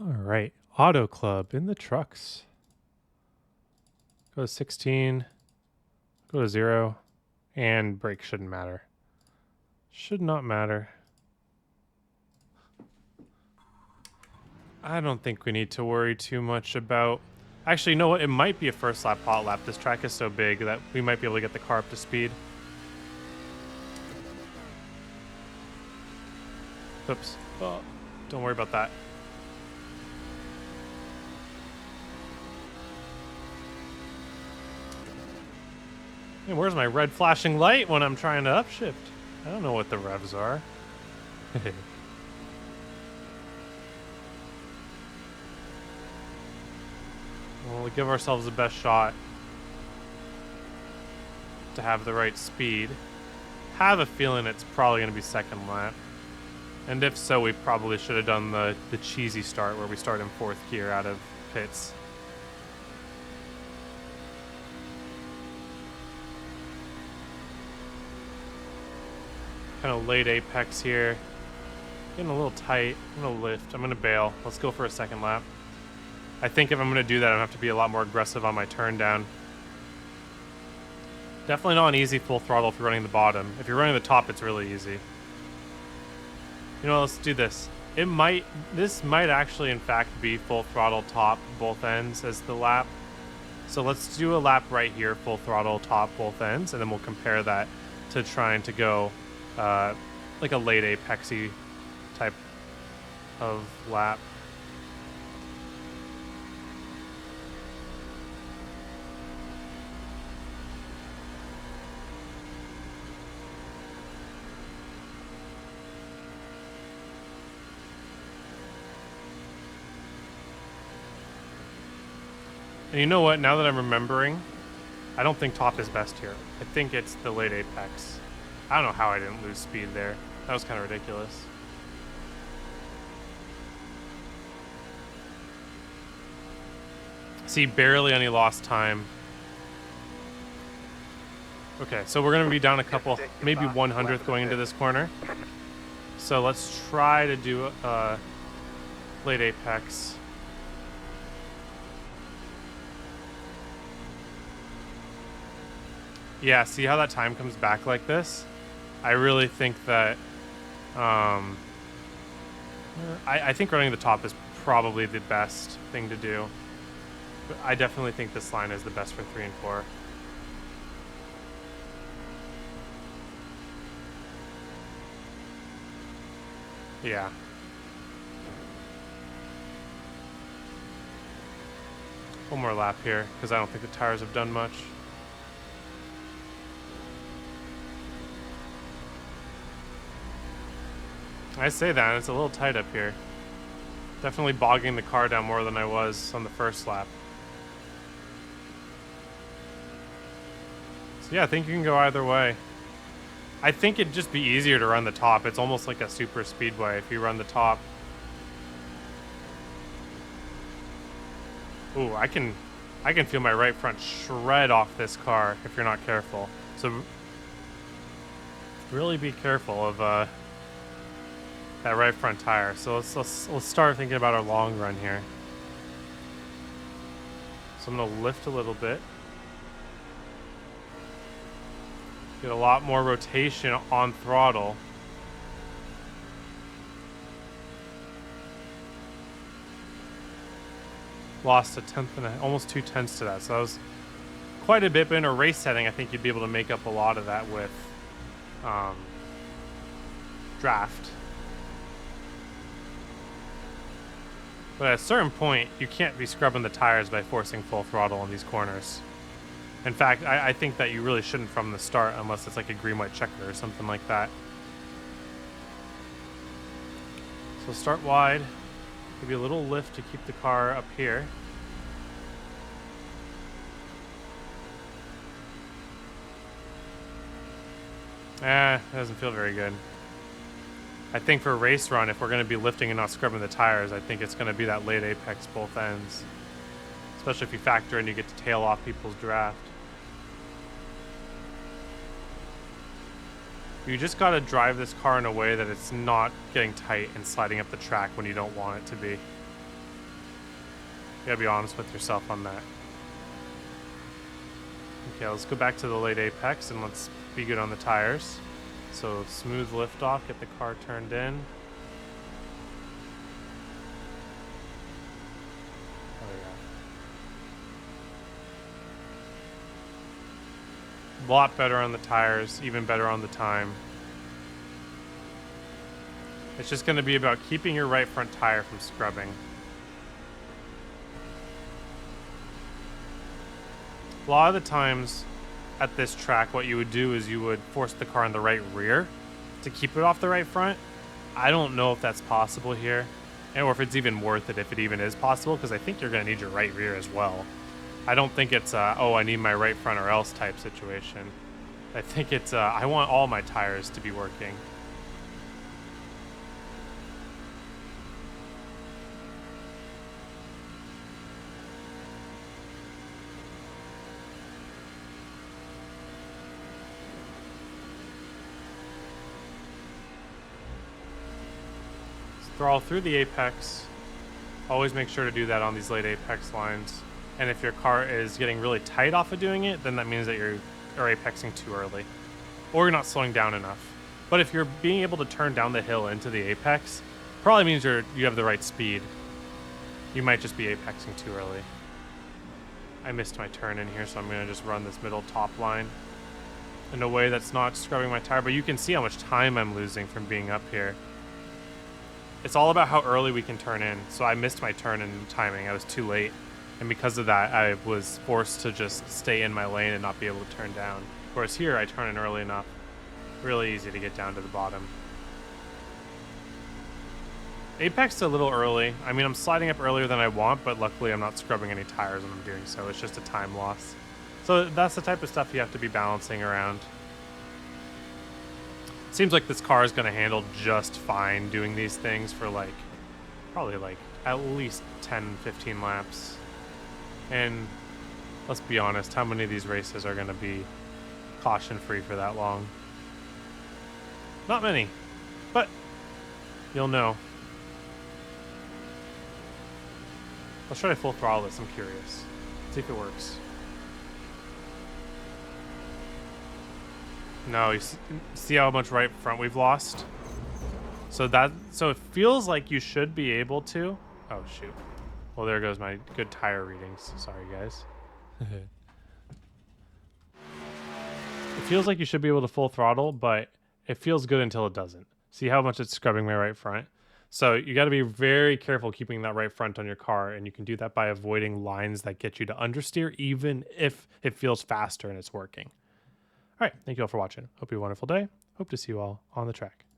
All right. Auto Club in the trucks. Go to 16. Go to 0. And brake shouldn't matter. Should not matter. I don't think we need to worry too much about... Actually, you know what? It might be a first lap, hot lap. This track is so big that we might be able to get the car up to speed. Oops. Oh, don't worry about that. Hey, where's my red flashing light when I'm trying to upshift? I don't know what the revs are. We'll give ourselves the best shot to have the right speed. Have a feeling it's probably going to be second lap. And if so, we probably should have done the cheesy start where we start in fourth gear out of pits. Kind of late apex here. Getting a little tight. I'm going to lift. I'm going to bail. Let's go for a second lap. I think if I'm going to do that, I'm going to have to be a lot more aggressive on my turn down. Definitely not an easy full throttle if you're running the bottom. If you're running the top, it's really easy. You know, let's do this. This might actually, in fact, be full throttle top both ends as the lap. So let's do a lap right here, full throttle top both ends, and then we'll compare that to trying to go like a late apexy type of lap. And you know what? Now that I'm remembering, I don't think top is best here. I think it's the late apex. I don't know how I didn't lose speed there. That was kind of ridiculous. See, barely any lost time. Okay, so we're going to be down a couple, maybe 100th going into this corner. So let's try to do late apex. Yeah, see how that time comes back like this? I really think that I think running the top is probably the best thing to do. But I definitely think this line is the best for 3 and 4. Yeah. One more lap here, because I don't think the tires have done much. I say that, and it's a little tight up here. Definitely bogging the car down more than I was on the first lap. So yeah, I think you can go either way. I think it'd just be easier to run the top. It's almost like a super speedway if you run the top. Ooh, I can feel my right front shred off this car if you're not careful. So really be careful of that right front tire. So let's start thinking about our long run here. So I'm gonna lift a little bit. Get a lot more rotation on throttle. Lost a tenth and almost 2/10 to that. So that was quite a bit, but in a race setting, I think you'd be able to make up a lot of that with draft. But at a certain point, you can't be scrubbing the tires by forcing full throttle in these corners. In fact, I think that you really shouldn't from the start unless it's like a green-white checker or something like that. So start wide. Maybe a little lift to keep the car up here. It doesn't feel very good. I think for a race run, if we're going to be lifting and not scrubbing the tires, I think it's going to be that late apex both ends. Especially if you factor in you get to tail off people's draft. You just got to drive this car in a way that it's not getting tight and sliding up the track when you don't want it to be. You gotta be honest with yourself on that. Okay, let's go back to the late apex and let's be good on the tires. So smooth liftoff, get the car turned in. Oh yeah. A lot better on the tires, even better on the time. It's just gonna be about keeping your right front tire from scrubbing. A lot of the times at this track, what you would do is you would force the car in the right rear to keep it off the right front. I don't know if that's possible here, or if it's even worth it, if it even is possible, because I think you're going to need your right rear as well. I don't think it's oh, I need my right front or else type situation. I think it's I want all my tires to be working. Throttle through the apex. Always make sure to do that on these late apex lines. And if your car is getting really tight off of doing it, then that means that you're apexing too early, or you're not slowing down enough. But if you're being able to turn down the hill into the apex, probably means you have the right speed. You might just be apexing too early. I missed my turn in here, so I'm gonna just run this middle top line in a way that's not scrubbing my tire, but you can see how much time I'm losing from being up here. It's all about how early we can turn in. So I missed my turn in timing. I was too late. And because of that, I was forced to just stay in my lane and not be able to turn down. Whereas here, I turn in early enough. Really easy to get down to the bottom. Apex a little early. I mean, I'm sliding up earlier than I want, but luckily I'm not scrubbing any tires when I'm doing so. It's just a time loss. So that's the type of stuff you have to be balancing around. Seems like this car is going to handle just fine doing these things for like, probably like at least 10, 15 laps. And let's be honest, how many of these races are going to be caution-free for that long? Not many, but you'll know. Let's try to full throttle this, I'm curious. See if it works. No, you see how much right front we've lost? So it feels like you should be able to. Oh, shoot. Well, there goes my good tire readings. Sorry, guys. It feels like you should be able to full throttle, but it feels good until it doesn't. See how much it's scrubbing my right front? So you got to be very careful keeping that right front on your car, and you can do that by avoiding lines that get you to understeer, even if it feels faster and it's working. All right, thank you all for watching. Hope you have a wonderful day. Hope to see you all on the track.